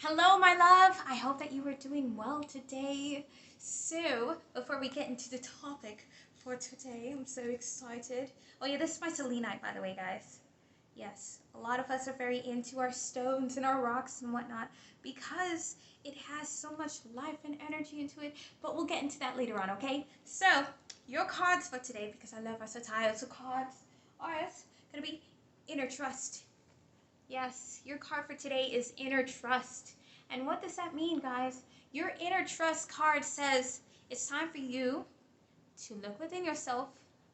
Hello, my love. I hope that you are doing well today. So, before we get into the topic for today, I'm so excited. Oh yeah, this is my selenite, by the way, guys. Yes, a lot of us are very into our stones and our rocks and whatnot because it has so much life and energy into it, but we'll get into that later on, okay? So, your cards for today, because I love versatile cards, are going to be inner trust. Yes, your card for today is inner trust. And what does that mean, guys? Your inner trust card says it's time for you to look within yourself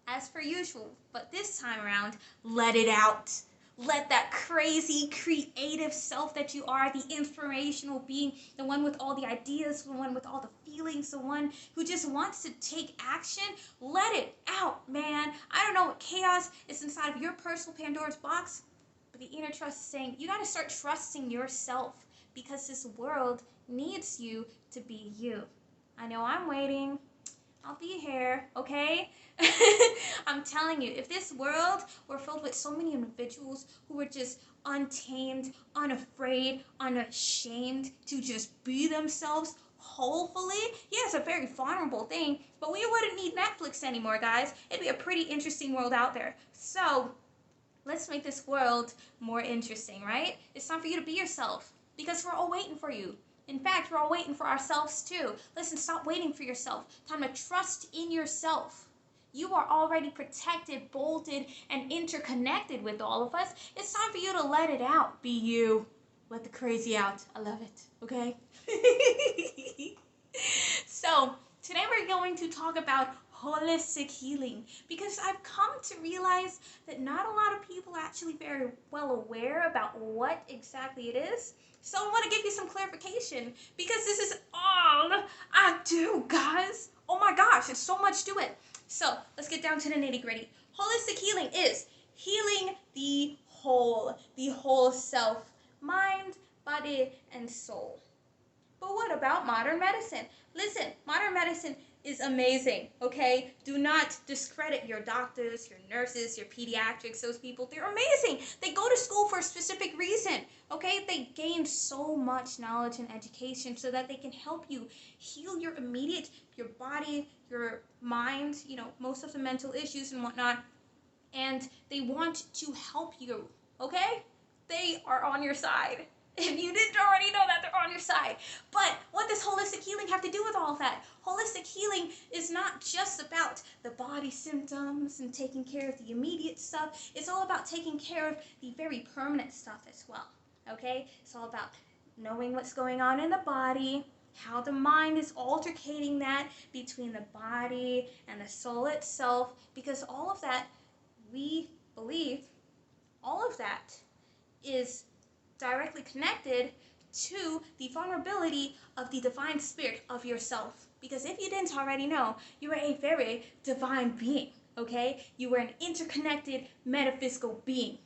as per usual. But this time around, let it out. Let that crazy, creative self that you are, the inspirational being, the one with all the ideas, the one with all the feelings, the one who just wants to take action, let it out, man. I don't know what chaos is inside of your personal Pandora's box, but the inner trust is saying you got to start trusting yourself because this world needs you to be you. I know I'm waiting. I'll be here, okay? I'm telling you, if this world were filled with so many individuals who were just untamed, unafraid, unashamed to just be themselves, hopefully, yeah, it's a very vulnerable thing, but we wouldn't need Netflix anymore, guys. It'd be a pretty interesting world out there. So, let's make this world more interesting, right? It's time for you to be yourself because we're all waiting for you. In fact, we're all waiting for ourselves too. Listen, stop waiting for yourself. Time to trust in yourself. You are already protected, bolted, and interconnected with all of us. It's time for you to let it out. Be you. Let the crazy out. I love it. Okay? So, today we're going to talk about holistic healing because I've come to realize that not a lot of people are actually very well aware about what exactly it is. So I want to give you some clarification because this is all I do, guys. Oh my gosh, there's so much to it. So let's get down to the nitty-gritty. Holistic healing is healing the whole self, mind, body, and soul. But what about modern medicine? Listen, modern medicine is amazing, okay? Do not discredit your doctors, your nurses, your pediatrics, those people. They're amazing. They go to school for a specific reason, okay? They gain so much knowledge and education so that they can help you heal your body, your mind, most of the mental issues and whatnot. And they want to help you, okay? They are on your side. If you didn't already know that, they're on your side. But what does holistic healing have to do with all of that? Holistic healing is not just about the body symptoms and taking care of the immediate stuff. It's all about taking care of the very permanent stuff as well. Okay? It's all about knowing what's going on in the body, how the mind is altercating that between the body and the soul itself, because all of that, we believe, all of that is directly connected to the vulnerability of the divine spirit of yourself. Because if you didn't already know, you are a very divine being, okay? You are an interconnected metaphysical being.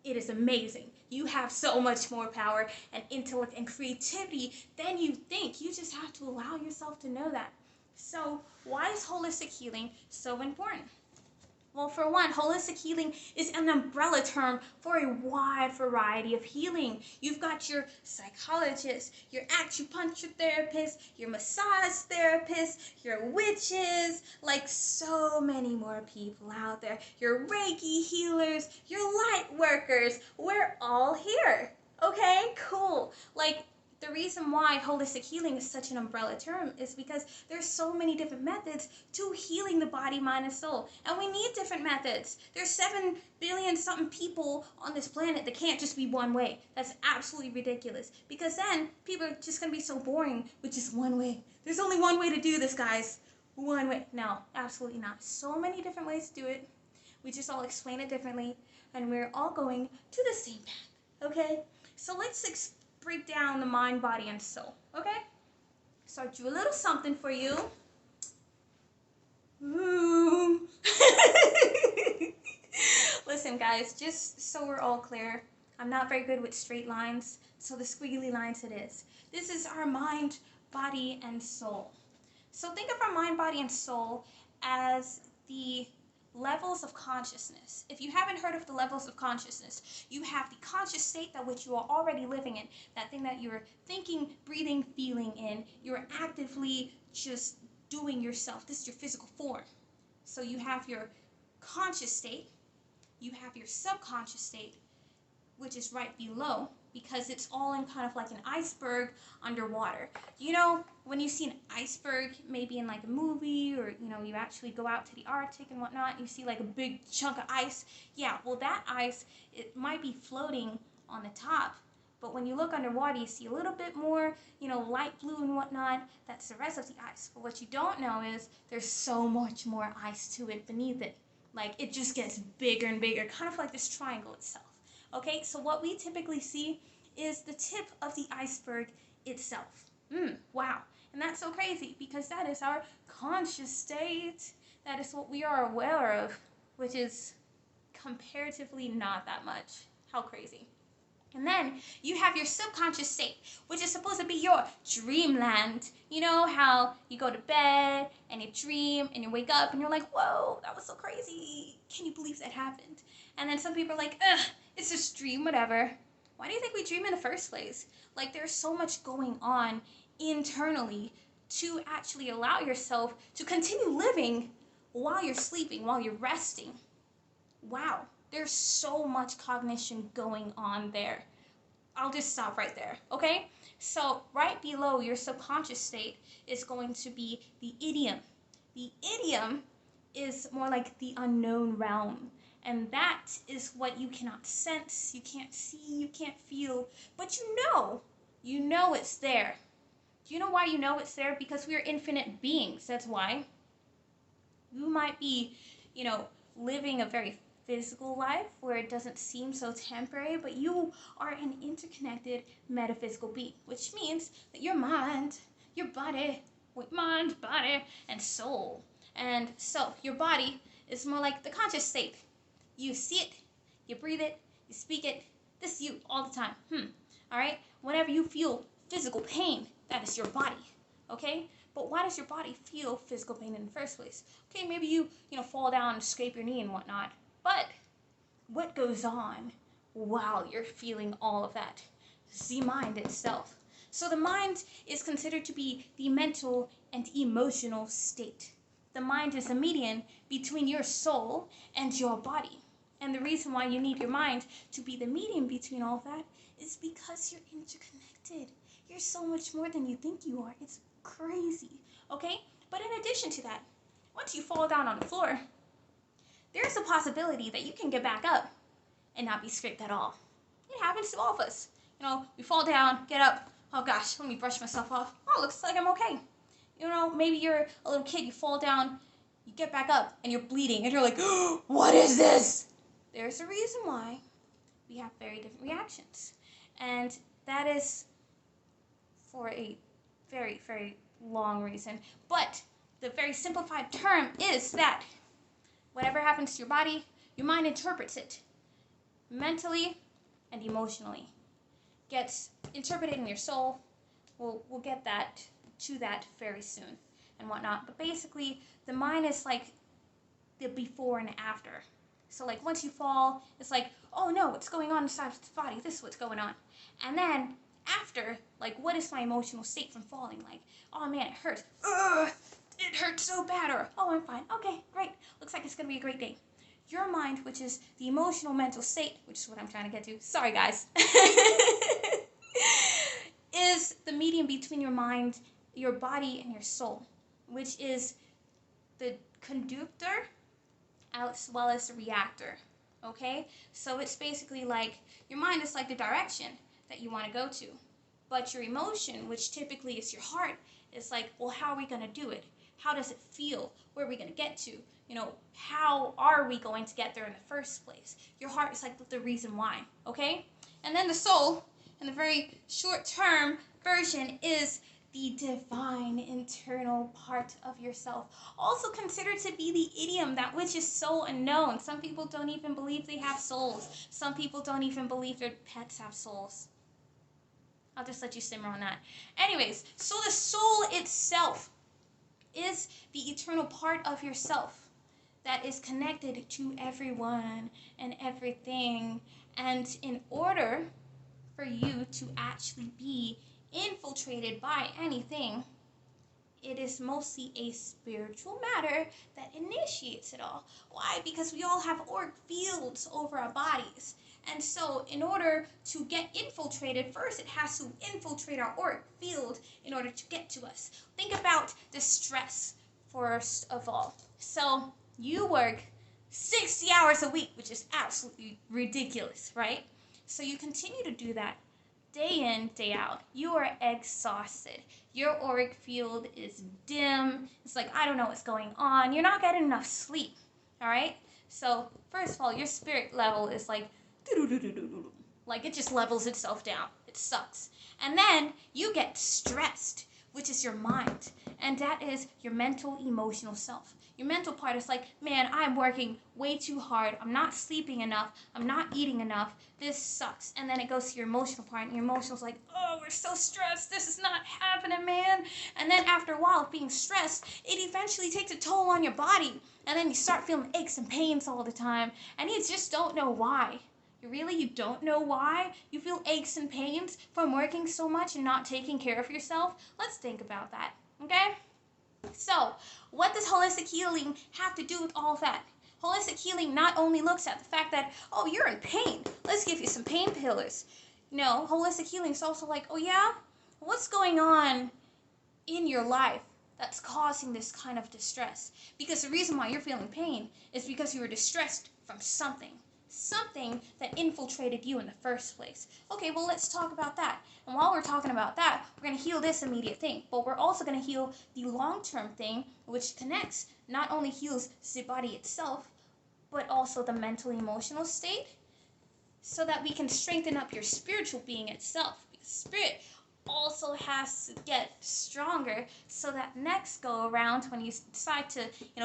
It is amazing. You have so much more power and intellect and creativity than you think. You just have to allow yourself to know that. So, why is holistic healing so important? Well, for one, holistic healing is an umbrella term for a wide variety of healing. You've got your psychologist, your acupuncture therapist, your massage therapist, your witches, like so many more people out there. Your Reiki healers, your light workers. We're all here. Okay, cool. Like, the reason why holistic healing is such an umbrella term is because there's so many different methods to healing the body, mind, and soul. And we need different methods. There's 7 billion something people on this planet that can't just be one way. That's absolutely ridiculous. Because then people are just going to be so boring with just one way. There's only one way to do this, guys. One way. No, absolutely not. So many different ways to do it. We just all explain it differently. And we're all going to the same path. Okay? So let's break down the mind, body, and soul, okay? So I drew a little something for you. Ooh. Listen, guys, just so we're all clear, I'm not very good with straight lines, so the squiggly lines it is. This is our mind, body, and soul. So think of our mind, body, and soul as the levels of consciousness. If you haven't heard of the levels of consciousness, you have the conscious state that which you are already living in, that thing that you're thinking, breathing, feeling in. You're actively just doing yourself. This is your physical form. So you have your conscious state, you have your subconscious state, which is right below, because it's all in kind of like an iceberg underwater. You know, when you see an iceberg, maybe in like a movie, or you know, you actually go out to the Arctic and whatnot, you see like a big chunk of ice. Yeah, well, that ice, it might be floating on the top, but when you look underwater, you see a little bit more, you know, light blue and whatnot. That's the rest of the ice. But what you don't know is there's so much more ice to it beneath it. Like, it just gets bigger and bigger, kind of like this triangle itself. Okay, so what we typically see is the tip of the iceberg itself. Wow. And that's so crazy, because that is our conscious state. That is what we are aware of, which is comparatively not that much. How crazy. And then you have your subconscious state, which is supposed to be your dreamland. You know how you go to bed and you dream and you wake up and you're like, whoa, that was so crazy. Can you believe that happened? And then some people are like, ugh, it's just dream, whatever. Why do you think we dream in the first place? Like, there's so much going on internally to actually allow yourself to continue living while you're sleeping, while you're resting. Wow. There's so much cognition going on there. I'll just stop right there, okay? So right below your subconscious state is going to be the idiom. The idiom is more like the unknown realm. And that is what you cannot sense, you can't see, you can't feel, but you know it's there. Do you know why you know it's there? Because we are infinite beings, that's why. You might be, you know, living a very physical life where it doesn't seem so temporary, but you are an interconnected metaphysical being, which means that your mind, your body, mind, body, and soul. And so your body is more like the conscious state. You see it, you breathe it, you speak it. This is you all the time. All right? Whenever you feel physical pain, that is your body. Okay? But why does your body feel physical pain in the first place? Okay, maybe you fall down and scrape your knee and whatnot. But what goes on while you're feeling all of that? The mind itself. So the mind is considered to be the mental and emotional state. The mind is a median between your soul and your body. And the reason why you need your mind to be the median between all of that is because you're interconnected. You're so much more than you think you are. It's crazy, okay? But in addition to that, once you fall down on the floor, there's a possibility that you can get back up and not be scraped at all. It happens to all of us. You know, we fall down, get up, oh gosh, let me brush myself off. Oh, looks like I'm okay. You know, maybe you're a little kid, you fall down, you get back up, and you're bleeding, and you're like, oh, what is this? There's a reason why we have very different reactions. And that is for a very, very long reason. But the very simplified term is that whatever happens to your body, your mind interprets it mentally and emotionally. Gets interpreted in your soul. We'll get to that very soon and whatnot. But basically, the mind is like the before and after. So like once you fall, it's like, oh no, what's going on inside the body? This is what's going on. And then after, like, what is my emotional state from falling? Like, oh man, it hurts. Ugh, it hurts so bad. Or, oh, I'm fine. Okay, great. Looks like it's going to be a great day. Your mind, which is the emotional mental state, which is what I'm trying to get to. Sorry, guys. is the medium between your mind, your body, and your soul, which is the conductor as well as the reactor. Okay? So it's basically like your mind is like the direction that you want to go to. But your emotion, which typically is your heart, is like, well, how are we going to do it? How does it feel? Where are we going to get to? You know, how are we going to get there in the first place? Your heart is like the reason why, okay? And then the soul, in the very short-term version, is the divine internal part of yourself. Also considered to be the idiom, that which is so unknown. Some people don't even believe they have souls. Some people don't even believe their pets have souls. I'll just let you simmer on that. Anyways, so the soul itself is the eternal part of yourself. that is connected to everyone and everything. And in order for you to actually be infiltrated by anything, it is mostly a spiritual matter that initiates it all. Why? Because we all have auric fields over our bodies. And so, in order to get infiltrated, first it has to infiltrate our auric field in order to get to us. Think about the stress, first of all. So, you work 60 hours a week, which is absolutely ridiculous, right? So, you continue to do that day in, day out. You are exhausted. Your auric field is dim. It's like, I don't know what's going on. You're not getting enough sleep. All right? So, first of all, your spirit level is like, like it just levels itself down. It sucks. And then you get stressed, which is your mind. And that is your mental, emotional self. Your mental part is like, man, I'm working way too hard. I'm not sleeping enough. I'm not eating enough. This sucks. And then it goes to your emotional part, and your emotional's like, oh, we're so stressed. This is not happening, man. And then after a while of being stressed, it eventually takes a toll on your body. And then you start feeling aches and pains all the time. And you just don't know why. You don't know why you feel aches and pains from working so much and not taking care of yourself? Let's think about that, okay? So, what does holistic healing have to do with all that? Holistic healing not only looks at the fact that, oh, you're in pain, let's give you some painkillers. No, holistic healing is also like, oh yeah, what's going on in your life that's causing this kind of distress? Because the reason why you're feeling pain is because you were distressed from something that infiltrated you in the first place. Okay, well, let's talk about that. And while we're talking about that, we're going to heal this immediate thing, but we're also going to heal the long-term thing, which connects, not only heals the body itself, but also the mental, emotional state, so that we can strengthen up your spiritual being itself. Because spirit also has to get stronger, so that next go around, when you decide to,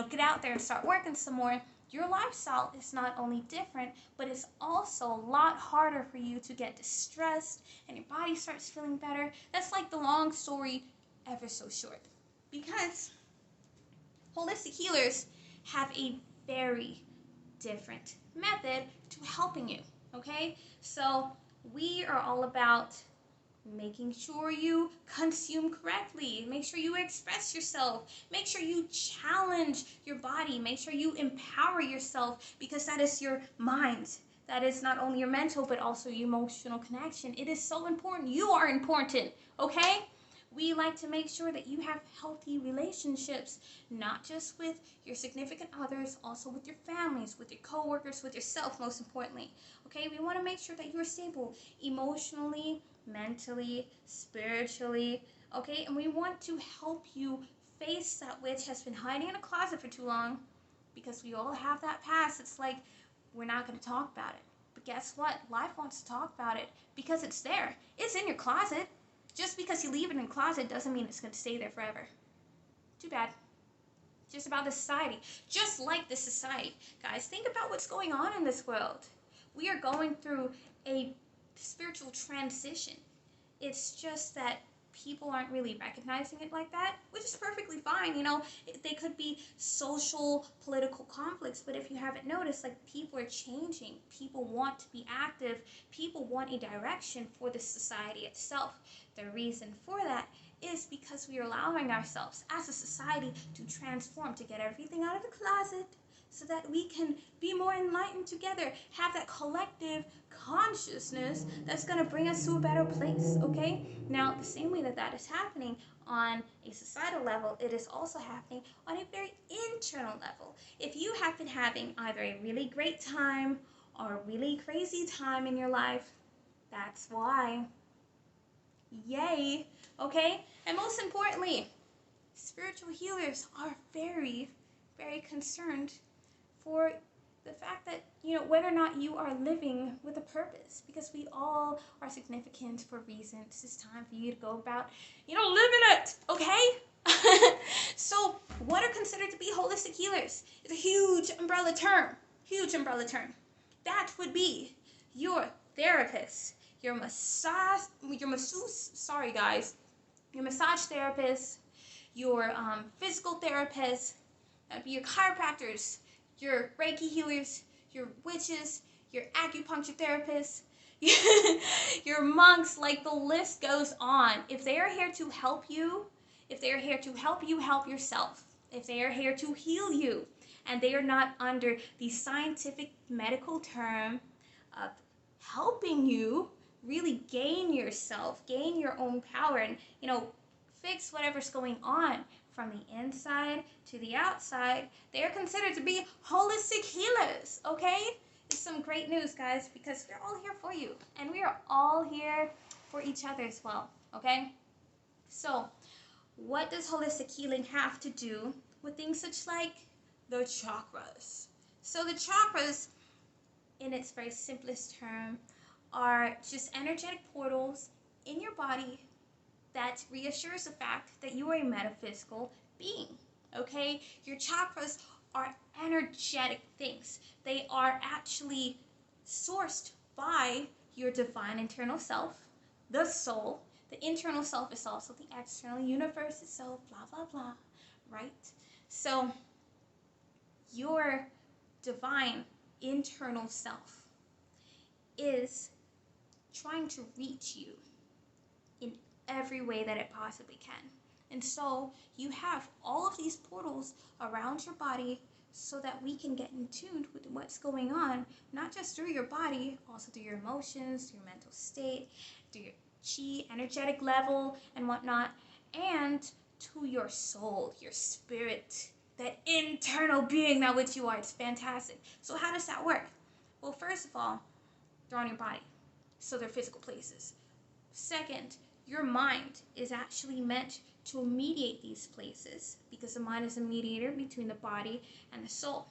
get out there and start working some more, your lifestyle is not only different, but it's also a lot harder for you to get distressed, and your body starts feeling better. That's like the long story ever so short. Because holistic healers have a very different method to helping you, okay? So we are all about making sure you consume correctly, make sure you express yourself, make sure you challenge your body, make sure you empower yourself, because that is your mind. That is not only your mental, but also your emotional connection. It is so important. You are important, okay? We like to make sure that you have healthy relationships, not just with your significant others, also with your families, with your coworkers, with yourself, most importantly. Okay, we want to make sure that you're stable emotionally, mentally, spiritually, okay? And we want to help you face that which has been hiding in a closet for too long, because we all have that past. It's like, we're not going to talk about it. But guess what? Life wants to talk about it because it's there. It's in your closet. Just because you leave it in the closet doesn't mean it's going to stay there forever. Too bad. Just about the society. Just like the society. Guys, think about what's going on in this world. We are going through a spiritual transition. It's just that people aren't really recognizing it like that, which is perfectly fine. They could be social, political conflicts, but if you haven't noticed, like, people are changing. People want to be active. People want a direction for the society itself. The reason for that is because we are allowing ourselves as a society to transform, to get everything out of the closet, so that we can be more enlightened together, have that collective consciousness that's going to bring us to a better place, okay? Now, the same way that that is happening on a societal level, it is also happening on a very internal level. If you have been having either a really great time or a really crazy time in your life, that's why. Yay, okay? And most importantly, spiritual healers are very, very concerned for the fact that, whether or not you are living with a purpose, because we all are significant for reasons. It's time for you to go about, living it, okay? So, what are considered to be holistic healers? It's a huge umbrella term. That would be your therapist, your masseuse, your massage therapist, your physical therapist, that'd be your chiropractors, your Reiki healers, your witches, your acupuncture therapists, your monks, like the list goes on. If they are here to help you, if they are here to help you help yourself, if they are here to heal you, and they are not under the scientific medical term of helping you really gain yourself, gain your own power, and fix whatever's going on from the inside to the outside, they are considered to be holistic healers. Okay, it's some great news, guys, because we're all here for you, and we are all here for each other as well. Okay, so what does holistic healing have to do with things such like the chakras? So the chakras, in its very simplest term, are just energetic portals in your body that reassures the fact that you are a metaphysical being. Okay, your chakras are energetic things. They are actually sourced by your divine internal self, the soul. The internal self is also the external universe itself, blah, blah, blah, right? So your divine internal self is trying to reach you in every way that it possibly can. And so you have all of these portals around your body so that we can get in tune with what's going on, not just through your body, also through your emotions, through your mental state, through your chi, energetic level, and whatnot, and to your soul, your spirit, that internal being that which you are. It's fantastic. So how does that work? Well, first of all, they're on your body, so they're physical places. Second, your mind is actually meant to mediate these places, because the mind is a mediator between the body and the soul.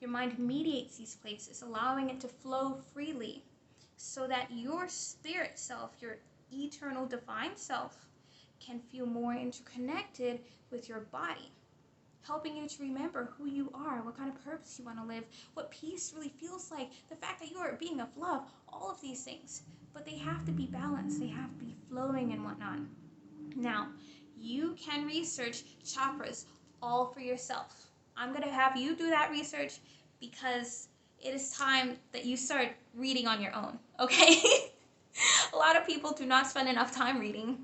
Your mind mediates these places, allowing it to flow freely so that your spirit self, your eternal divine self, can feel more interconnected with your body, helping you to remember who you are, what kind of purpose you want to live, what peace really feels like, the fact that you are a being of love, all of these things. But they have to be balanced, they have to be flowing and whatnot. Now, you can research chakras all for yourself. I'm going to have you do that research because it is time that you start reading on your own, okay? A lot of people do not spend enough time reading,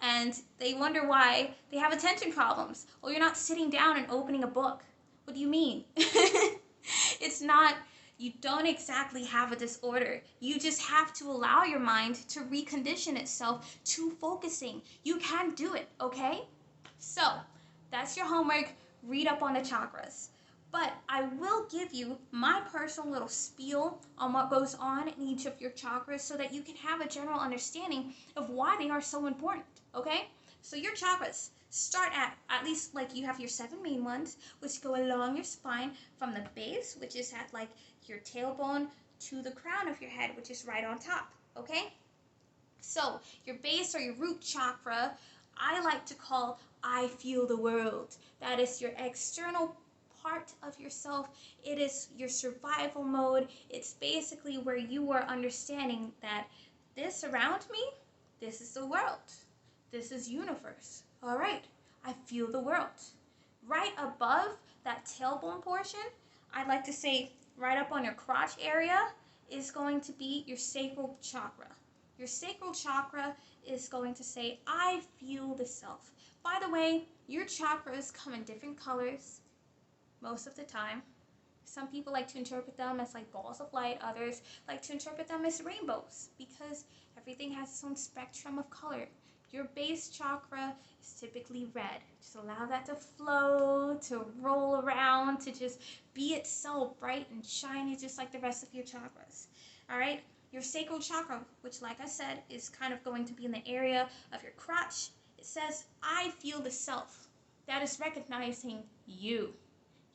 and they wonder why they have attention problems. Well, you're not sitting down and opening a book. What do you mean? It's not, you don't exactly have a disorder. You just have to allow your mind to recondition itself to focusing. You can do it, okay? So, that's your homework. Read up on the chakras. But I will give you my personal little spiel on what goes on in each of your chakras so that you can have a general understanding of why they are so important, okay? So your chakras start at least, like, you have your 7 main ones, which go along your spine from the base, which is at like your tailbone, to the crown of your head, which is right on top, okay? So your base or your root chakra, I like to call I feel the world. That is your external part of yourself. It is your survival mode. It's basically where you are understanding that this around me, this is the world. This is universe. All right, I feel the world. Right above that tailbone portion, I'd like to say right up on your crotch area is going to be your sacral chakra. Your sacral chakra is going to say, I feel the self. By the way, your chakras come in different colors most of the time. Some people like to interpret them as like balls of light. Others like to interpret them as rainbows because everything has its own spectrum of color. Your base chakra is typically red. Just allow that to flow, to roll around, to just be itself, bright and shiny, just like the rest of your chakras. All right? Your sacral chakra, which, like I said, is kind of going to be in the area of your crotch. It says, I feel the self. That is recognizing you.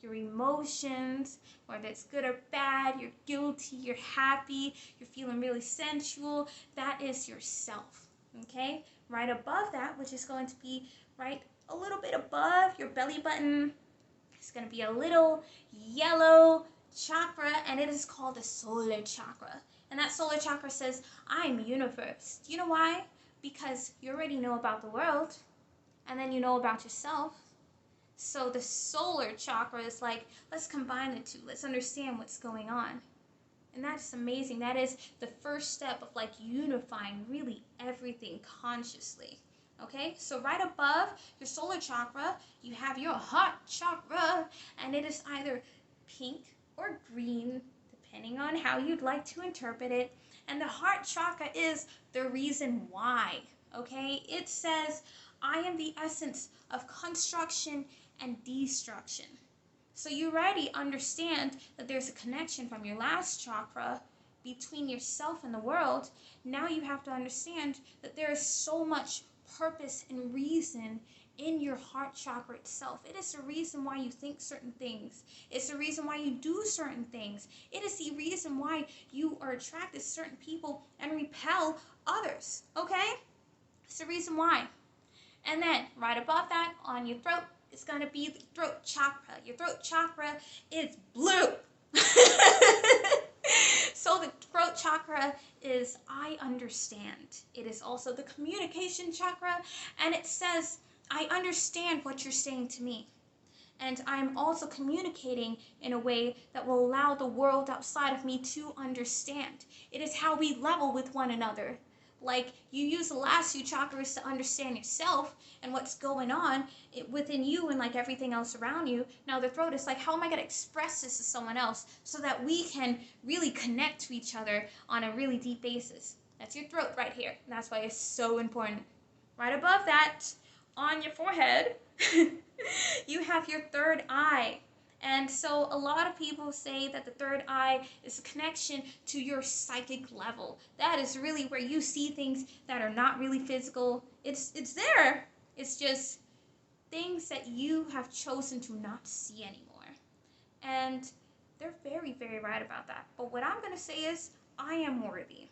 Your emotions, whether it's good or bad, you're guilty, you're happy, you're feeling really sensual, that is yourself, okay? Right above that, which is going to be right a little bit above your belly button, it's going to be a little yellow chakra, and it is called the solar chakra. And that solar chakra says, I'm universe. Do you know why? Because you already know about the world, and then you know about yourself. So the solar chakra is like, let's combine the two. Let's understand what's going on. And that's amazing. That is the first step of like unifying really everything consciously. Okay, so right above your solar chakra, you have your heart chakra, and it is either pink or green, depending on how you'd like to interpret it. And the heart chakra is the reason why. Okay, it says, I am the essence of construction and destruction. So you already understand that there's a connection from your last chakra between yourself and the world. Now you have to understand that there is so much purpose and reason in your heart chakra itself. It is the reason why you think certain things. It's the reason why you do certain things. It is the reason why you are attracted to certain people and repel others. Okay? It's the reason why. And then right above that, on your throat, it's going to be the throat chakra. Your throat chakra is blue. So the throat chakra is I understand. It is also the communication chakra, and it says I understand what you're saying to me. And I'm also communicating in a way that will allow the world outside of me to understand. It is how we level with one another. Like, you use the last two chakras to understand yourself and what's going on within you and like everything else around you. Now the throat is like, how am I going to express this to someone else so that we can really connect to each other on a really deep basis? That's your throat right here. And that's why it's so important. Right above that, on your forehead, you have your third eye. And so a lot of people say that the third eye is a connection to your psychic level. That is really where you see things that are not really physical. It's there. It's just things that you have chosen to not see anymore. And they're very, very right about that. But what I'm going to say is, I am worthy.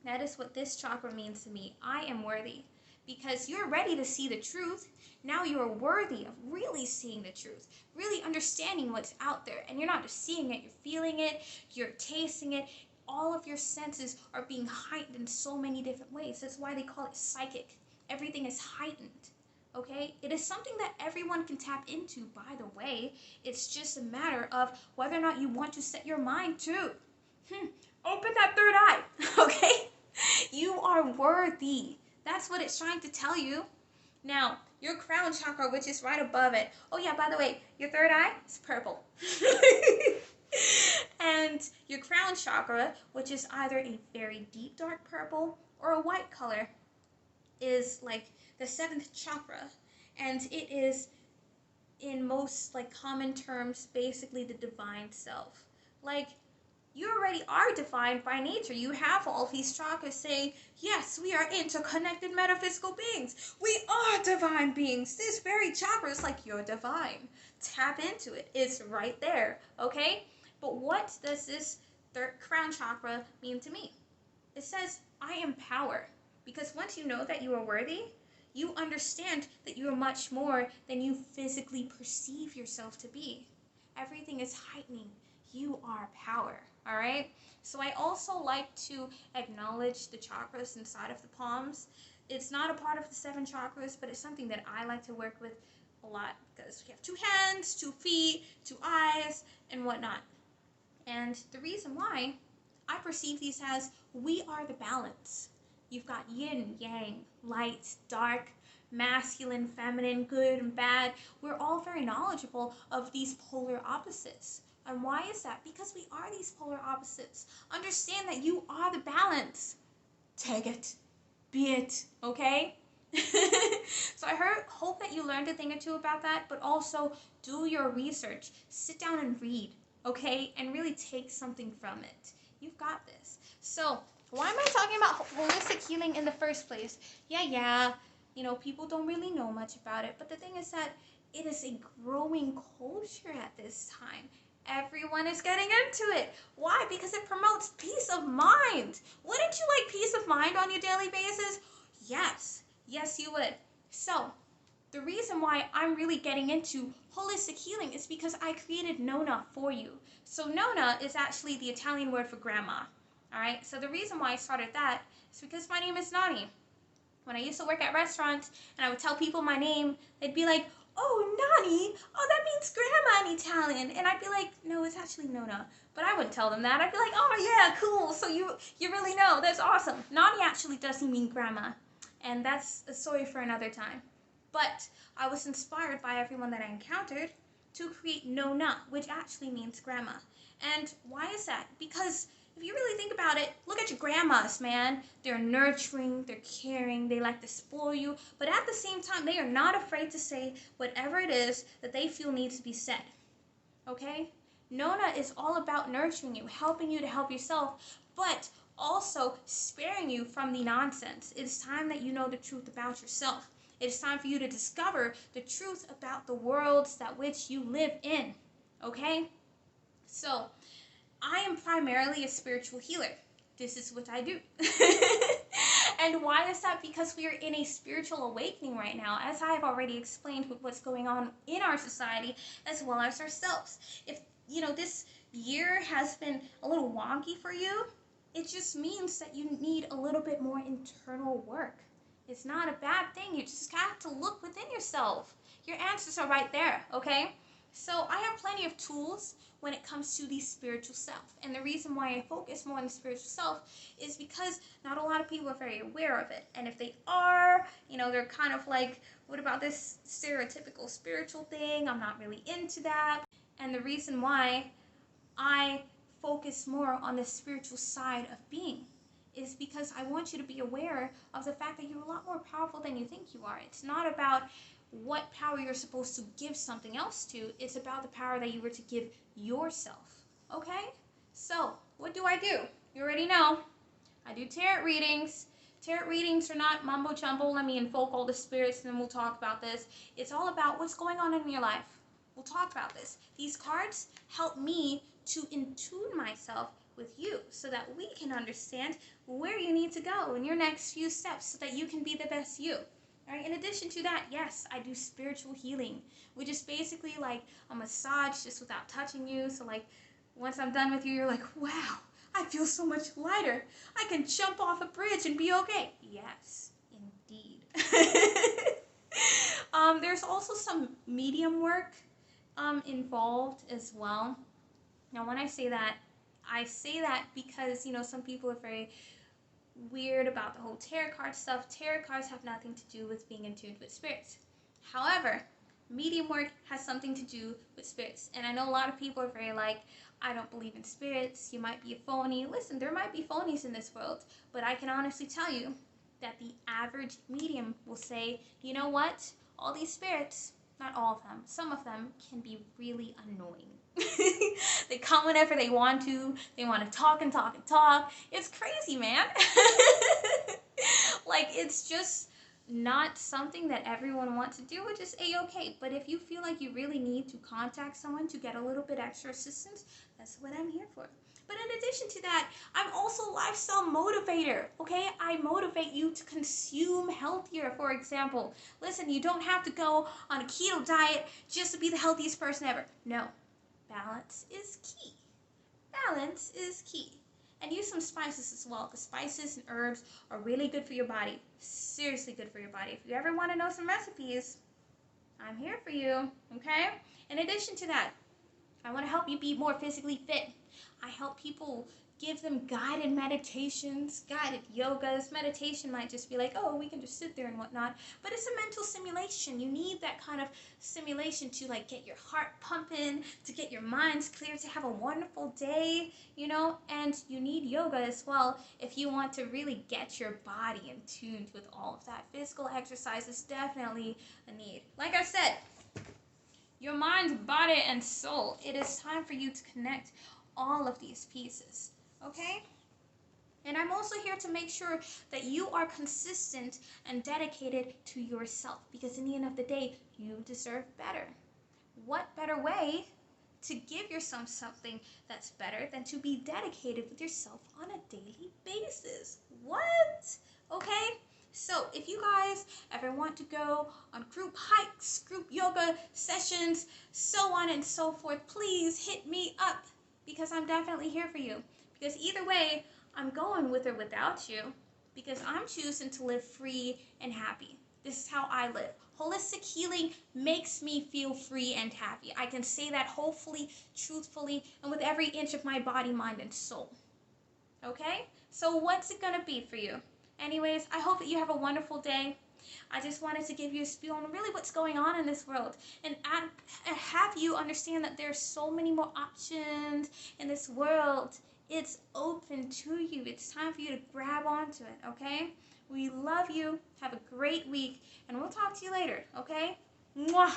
That is what this chakra means to me. I am worthy. Because you're ready to see the truth. Now you're worthy of really seeing the truth, really understanding what's out there. And you're not just seeing it, you're feeling it, you're tasting it. All of your senses are being heightened in so many different ways. That's why they call it psychic. Everything is heightened. Okay? It is something that everyone can tap into, by the way. It's just a matter of whether or not you want to set your mind to. Open that third eye. Okay? You are worthy. That's what it's trying to tell you. Now, your crown chakra, which is right above it. Oh yeah, by the way, your third eye is purple. And your crown chakra, which is either a very deep dark purple or a white color, is like the seventh chakra. And it is, in most like common terms, basically the divine self. Like, you already are divine by nature. You have all these chakras saying, yes, we are interconnected metaphysical beings. We are divine beings. This very chakra is like, you're divine. Tap into it. It's right there, okay? But what does this third crown chakra mean to me? It says, I am power. Because once you know that you are worthy, you understand that you are much more than you physically perceive yourself to be. Everything is heightening. You are power. All right. So I also like to acknowledge the chakras inside of the palms. It's not a part of the 7 chakras, but it's something that I like to work with a lot because we have 2 hands, 2 feet, 2 eyes, and whatnot. And the reason why I perceive these as we are the balance. You've got yin, yang, light, dark, masculine, feminine, good and bad. We're all very knowledgeable of these polar opposites. And why is that? Because we are these polar opposites. Understand that you are the balance. Take it. Be it. Okay? So I hope that you learned a thing or two about that, but also do your research. Sit down and read. Okay? And really take something from it. You've got this. So, why am I talking about holistic healing in the first place? Yeah. You know, people don't really know much about it. But the thing is that it is a growing culture at this time. Everyone is getting into it. Why? Because it promotes peace of mind. Wouldn't you like peace of mind on your daily basis? Yes. Yes, you would. So, the reason why I'm really getting into holistic healing is because I created Nonna for you. So Nonna is actually the Italian word for grandma. Alright? So the reason why I started that is because my name is Nonni. When I used to work at restaurants and I would tell people my name, they'd be like, oh, Nani, oh, that means grandma in Italian. And I'd be like, no, it's actually Nonna. But I wouldn't tell them that. I'd be like, oh, yeah, cool. So you really know. That's awesome. Nani actually doesn't mean grandma. And that's a story for another time. But I was inspired by everyone that I encountered to create Nonna, which actually means grandma. And why is that? Because if you really think about it, look at your grandmas, man. They're nurturing, they're caring, they like to spoil you, but at the same time, they are not afraid to say whatever it is that they feel needs to be said. Okay? Nonna is all about nurturing you, helping you to help yourself, but also sparing you from the nonsense. It is time that you know the truth about yourself. It is time for you to discover the truth about the worlds that which you live in. Okay? So, I am primarily a spiritual healer. This is what I do. And why is that? Because we are in a spiritual awakening right now, as I have already explained with what's going on in our society as well as ourselves. If, this year has been a little wonky for you, it just means that you need a little bit more internal work. It's not a bad thing. You just have to look within yourself. Your answers are right there, okay? So I have plenty of tools when it comes to the spiritual self. And the reason why I focus more on the spiritual self is because not a lot of people are very aware of it. And if they are, they're kind of like, what about this stereotypical spiritual thing? I'm not really into that. And the reason why I focus more on the spiritual side of being is because I want you to be aware of the fact that you're a lot more powerful than you think you are. It's not about what power you're supposed to give something else to. It's about the power that you were to give yourself. Okay? So, what do? You already know. I do tarot readings. Tarot readings are not mumbo jumbo. Let me invoke all the spirits and then we'll talk about this. It's all about what's going on in your life. We'll talk about this. These cards help me to attune myself with you so that we can understand where you need to go in your next few steps so that you can be the best you. All right. In addition to that, yes, I do spiritual healing, which is basically like a massage just without touching you. So like once I'm done with you, you're like, wow, I feel so much lighter. I can jump off a bridge and be okay. Yes, indeed. There's also some medium work involved as well. Now, when I say that because, some people are very weird about the whole tarot card stuff. Tarot cards have nothing to do with being in tune with spirits. However, medium work has something to do with spirits. And I know a lot of people are very like, I don't believe in spirits. You might be a phony. Listen, there might be phonies in this world. But I can honestly tell you that the average medium will say, you know what? All these spirits, not all of them, some of them can be really annoying. They come whenever they want to. They want to talk and talk and talk. It's crazy, man. Like, it's just not something that everyone wants to do, which is a-okay. But if you feel like you really need to contact someone to get a little bit extra assistance, that's what I'm here for. But in addition to that, I'm also a lifestyle motivator, okay? I motivate you to consume healthier, for example. Listen, you don't have to go on a keto diet just to be the healthiest person ever. No. Balance is key. Balance is key. And use some spices as well. The spices and herbs are really good for your body. Seriously good for your body. If you ever want to know some recipes, I'm here for you, okay? In addition to that, I want to help you be more physically fit. I help people, give them guided meditations, guided yogas. Meditation might just be like, oh, we can just sit there and whatnot. But it's a mental stimulation. You need that kind of stimulation to like get your heart pumping, to get your minds clear, to have a wonderful day, and you need yoga as well if you want to really get your body in tune with all of that. Physical exercise is definitely a need. Like I said, your mind, body, and soul. It is time for you to connect all of these pieces, okay? And I'm also here to make sure that you are consistent and dedicated to yourself, because in the end of the day, you deserve better. What better way to give yourself something that's better than to be dedicated with yourself on a daily basis? What? Okay? So if you guys ever want to go on group hikes, group yoga sessions, so on and so forth, please hit me up, because I'm definitely here for you. Because either way, I'm going with or without you, because I'm choosing to live free and happy. This is how I live. Holistic healing makes me feel free and happy. I can say that hopefully, truthfully, and with every inch of my body, mind, and soul. Okay? So what's it gonna be for you? Anyways, I hope that you have a wonderful day. I just wanted to give you a spiel on really what's going on in this world and have you understand that there's so many more options in this world. It's open to you. It's time for you to grab onto it, okay? We love you. Have a great week, and we'll talk to you later, okay? Mwah!